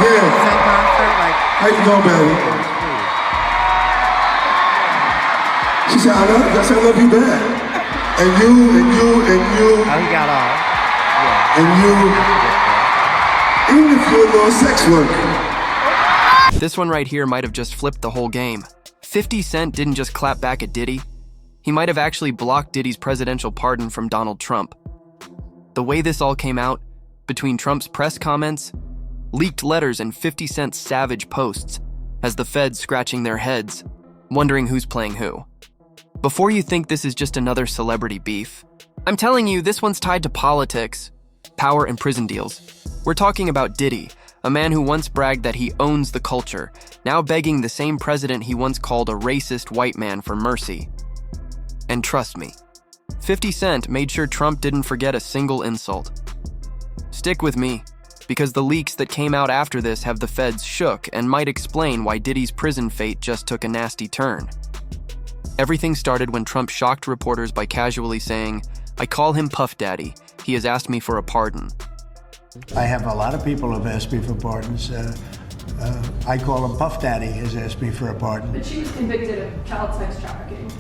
Yeah. Same concert, like. How you doing, baby? She said, I love you. I said, I love you back. And you. Oh, he got off. Yeah. And you. Even if you're a little sex worker. This one right here might have just flipped the whole game. 50 Cent didn't just clap back at Diddy. He might have actually blocked Diddy's presidential pardon from Donald Trump. The way this all came out, between Trump's press comments, leaked letters, and 50 Cent's savage posts, has the feds scratching their heads, wondering who's playing who. Before you think this is just another celebrity beef, I'm telling you this one's tied to politics, power, and prison deals. We're talking about Diddy, a man who once bragged that he owns the culture, now begging the same president he once called a racist white man for mercy. And trust me, 50 Cent made sure Trump didn't forget a single insult. Stick with me, because the leaks that came out after this have the feds shook and might explain why Diddy's prison fate just took a nasty turn. Everything started when Trump shocked reporters by casually saying, "I call him Puff Daddy. He has asked me for a pardon." I have a lot of people have asked me for pardons. I call him Puff Daddy has asked me for a pardon. But she was convicted of child sex trafficking.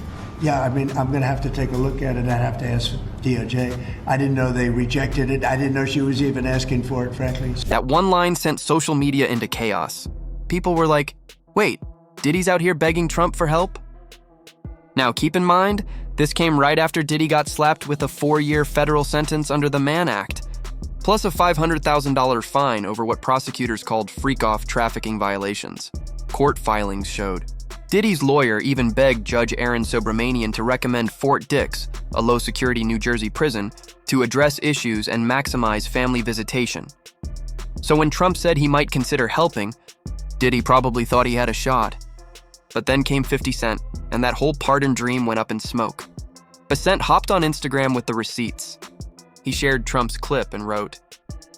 Yeah, I mean, I'm going to have to take a look at it. I'd have to ask DOJ. I didn't know they rejected it. I didn't know she was even asking for it, frankly. That one line sent social media into chaos. People were like, wait, Diddy's out here begging Trump for help? Now keep in mind, this came right after Diddy got slapped with a 4-year federal sentence under the Mann Act, plus a $500,000 fine over what prosecutors called freak-off trafficking violations. Court filings showed. Diddy's lawyer even begged Judge Aaron Subramanian to recommend Fort Dix, a low-security New Jersey prison, to address issues and maximize family visitation. So when Trump said he might consider helping, Diddy probably thought he had a shot. But then came 50 Cent, and that whole pardon dream went up in smoke. Cent hopped on Instagram with the receipts. He shared Trump's clip and wrote,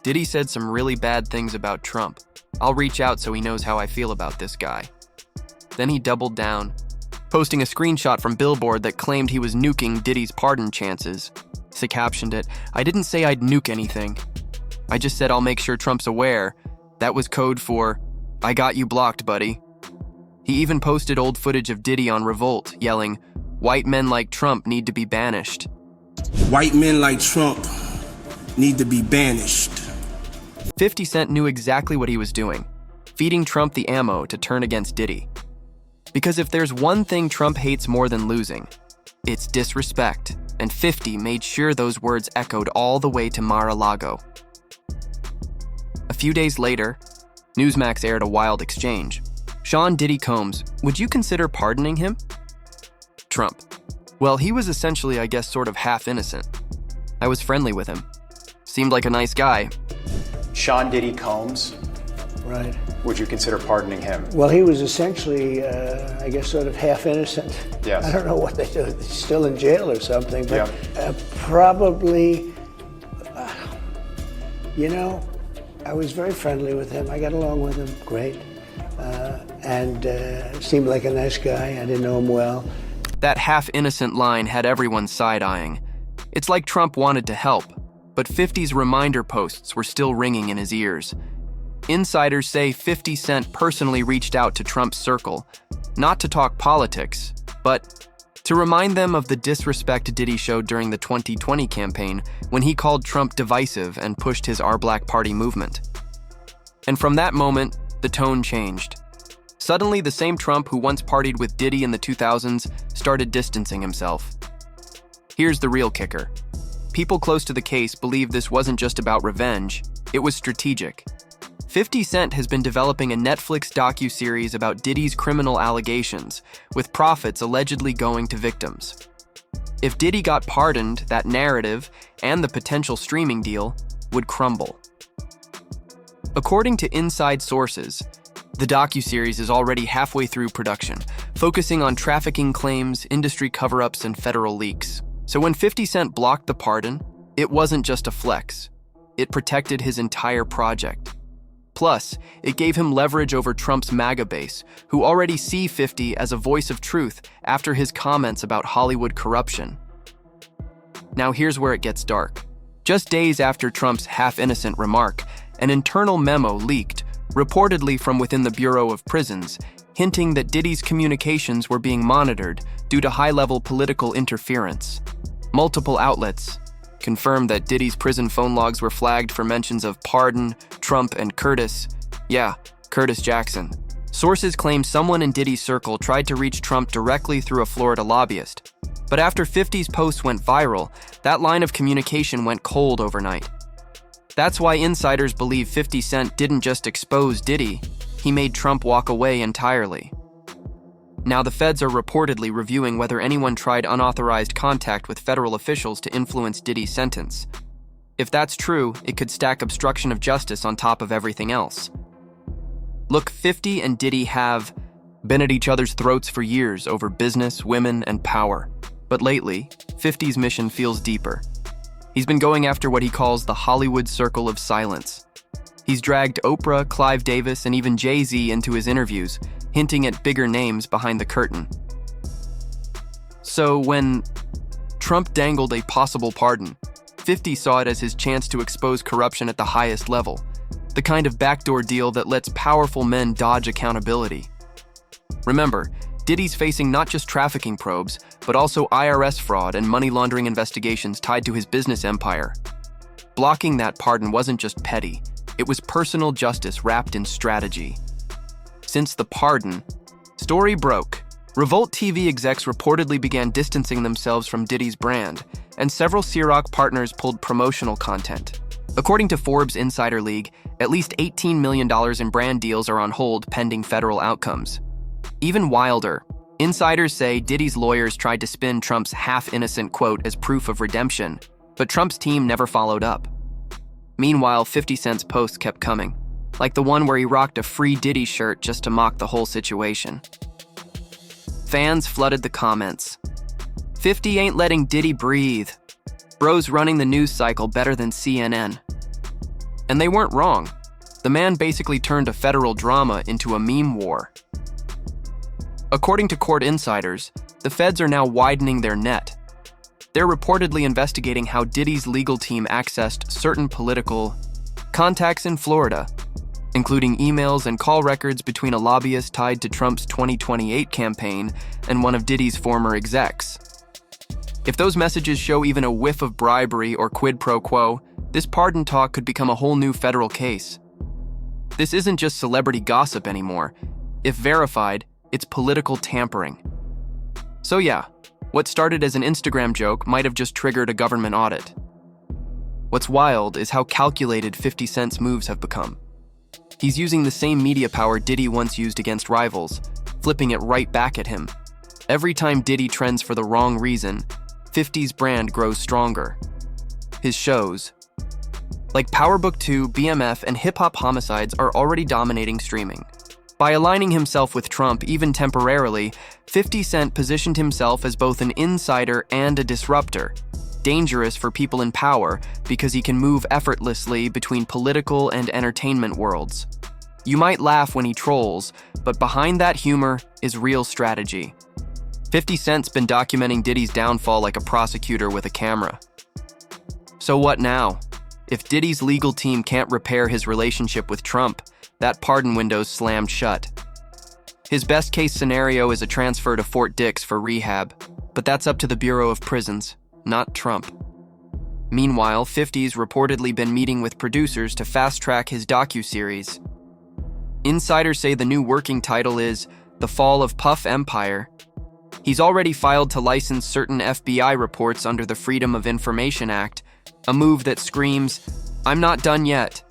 "Diddy said some really bad things about Trump. I'll reach out so he knows how I feel about this guy." Then he doubled down, posting a screenshot from Billboard that claimed he was nuking Diddy's pardon chances. He captioned it, "I didn't say I'd nuke anything. I just said I'll make sure Trump's aware. That was code for, I got you blocked, buddy." He even posted old footage of Diddy on Revolt, yelling, "White men like Trump need to be banished." White men like Trump need to be banished. 50 Cent knew exactly what he was doing, feeding Trump the ammo to turn against Diddy. Because if there's one thing Trump hates more than losing, it's disrespect, and 50 made sure those words echoed all the way to Mar-a-Lago. A few days later, Newsmax aired a wild exchange. Sean Diddy Combs, would you consider pardoning him? Trump, well, he was essentially, I guess, sort of half innocent. I was friendly with him. Seemed like a nice guy. Sean Diddy Combs, Right. would you consider pardoning him? Well, he was essentially, I guess, sort of half innocent. Yes. I don't know what they do. He's still in jail or something, but Yeah. probably, you know, I was very friendly with him. I got along with him great. And seemed like a nice guy. I didn't know him well. That half-innocent line had everyone side-eyeing. It's like Trump wanted to help, but 50's reminder posts were still ringing in his ears. Insiders say 50 Cent personally reached out to Trump's circle, not to talk politics, but to remind them of the disrespect Diddy showed during the 2020 campaign when he called Trump divisive and pushed his Our Black Party movement. And from that moment, the tone changed. Suddenly, the same Trump who once partied with Diddy in the 2000s started distancing himself. Here's the real kicker. People close to the case believe this wasn't just about revenge, it was strategic. 50 Cent has been developing a Netflix docuseries about Diddy's criminal allegations, with profits allegedly going to victims. If Diddy got pardoned, that narrative, and the potential streaming deal, would crumble. According to inside sources, the docuseries is already halfway through production, focusing on trafficking claims, industry cover-ups, and federal leaks. So when 50 Cent blocked the pardon, it wasn't just a flex. It protected his entire project. Plus, it gave him leverage over Trump's MAGA base, who already see 50 as a voice of truth after his comments about Hollywood corruption. Now here's where it gets dark. Just days after Trump's half-innocent remark, an internal memo leaked reportedly from within the Bureau of Prisons, hinting that Diddy's communications were being monitored due to high-level political interference. Multiple outlets confirmed that Diddy's prison phone logs were flagged for mentions of pardon, Trump, and Curtis. Yeah, Curtis Jackson. Sources claim someone in Diddy's circle tried to reach Trump directly through a Florida lobbyist. But after 50's posts went viral, that line of communication went cold overnight. That's why insiders believe 50 Cent didn't just expose Diddy, he made Trump walk away entirely. Now the feds are reportedly reviewing whether anyone tried unauthorized contact with federal officials to influence Diddy's sentence. If that's true, it could stack obstruction of justice on top of everything else. Look, 50 and Diddy have been at each other's throats for years over business, women, and power. But lately, 50's mission feels deeper. He's been going after what he calls the Hollywood Circle of Silence. He's dragged Oprah, Clive Davis, and even Jay-Z into his interviews, hinting at bigger names behind the curtain. So when Trump dangled a possible pardon, 50 saw it as his chance to expose corruption at the highest level, the kind of backdoor deal that lets powerful men dodge accountability. Remember, Diddy's facing not just trafficking probes, but also IRS fraud and money laundering investigations tied to his business empire. Blocking that pardon wasn't just petty, it was personal justice wrapped in strategy. Since the pardon, story broke. Revolt TV execs reportedly began distancing themselves from Diddy's brand, and several Ciroc partners pulled promotional content. According to Forbes Insider League, at least $18 million in brand deals are on hold pending federal outcomes. Even wilder, insiders say Diddy's lawyers tried to spin Trump's half-innocent quote as proof of redemption, but Trump's team never followed up. Meanwhile, 50 Cent's posts kept coming, like the one where he rocked a free Diddy shirt just to mock the whole situation. Fans flooded the comments. 50 ain't letting Diddy breathe. Bro's running the news cycle better than CNN. And they weren't wrong. The man basically turned a federal drama into a meme war. According to court insiders, the feds are now widening their net. They're reportedly investigating how Diddy's legal team accessed certain political contacts in Florida, including emails and call records between a lobbyist tied to Trump's 2028 campaign and one of Diddy's former execs. If those messages show even a whiff of bribery or quid pro quo, this pardon talk could become a whole new federal case. This isn't just celebrity gossip anymore. If verified, it's political tampering. So yeah, what started as an Instagram joke might have just triggered a government audit. What's wild is how calculated 50 Cent's moves have become. He's using the same media power Diddy once used against rivals, flipping it right back at him. Every time Diddy trends for the wrong reason, 50's brand grows stronger. His shows, like Power Book 2, BMF, and Hip Hop Homicides, are already dominating streaming. By aligning himself with Trump, even temporarily, 50 Cent positioned himself as both an insider and a disruptor, dangerous for people in power because he can move effortlessly between political and entertainment worlds. You might laugh when he trolls, but behind that humor is real strategy. 50 Cent's been documenting Diddy's downfall like a prosecutor with a camera. So what now? If Diddy's legal team can't repair his relationship with Trump, that pardon window's slammed shut. His best-case scenario is a transfer to Fort Dix for rehab, but that's up to the Bureau of Prisons, not Trump. Meanwhile, 50's reportedly been meeting with producers to fast-track his docuseries. Insiders say the new working title is The Fall of Puff Empire. He's already filed to license certain FBI reports under the Freedom of Information Act, a move that screams, "I'm not done yet."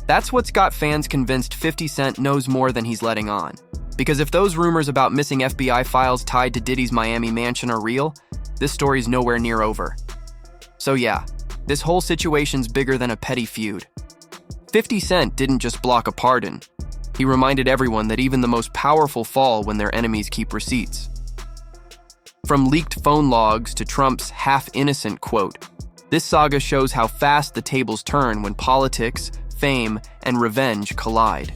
That's what's got fans convinced 50 Cent knows more than he's letting on. Because if those rumors about missing FBI files tied to Diddy's Miami mansion are real, this story's nowhere near over. So yeah, this whole situation's bigger than a petty feud. 50 Cent didn't just block a pardon. He reminded everyone that even the most powerful fall when their enemies keep receipts. From leaked phone logs to Trump's half-innocent quote, this saga shows how fast the tables turn when politics, fame, and revenge collide.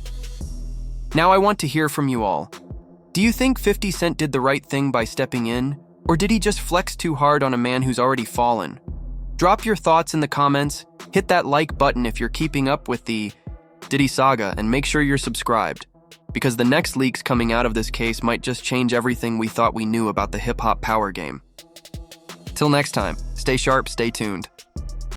Now I want to hear from you all. Do you think 50 Cent did the right thing by stepping in, or did he just flex too hard on a man who's already fallen? Drop your thoughts in the comments, hit that like button if you're keeping up with the Diddy Saga and make sure you're subscribed, because the next leaks coming out of this case might just change everything we thought we knew about the hip-hop power game. Till next time, stay sharp, stay tuned.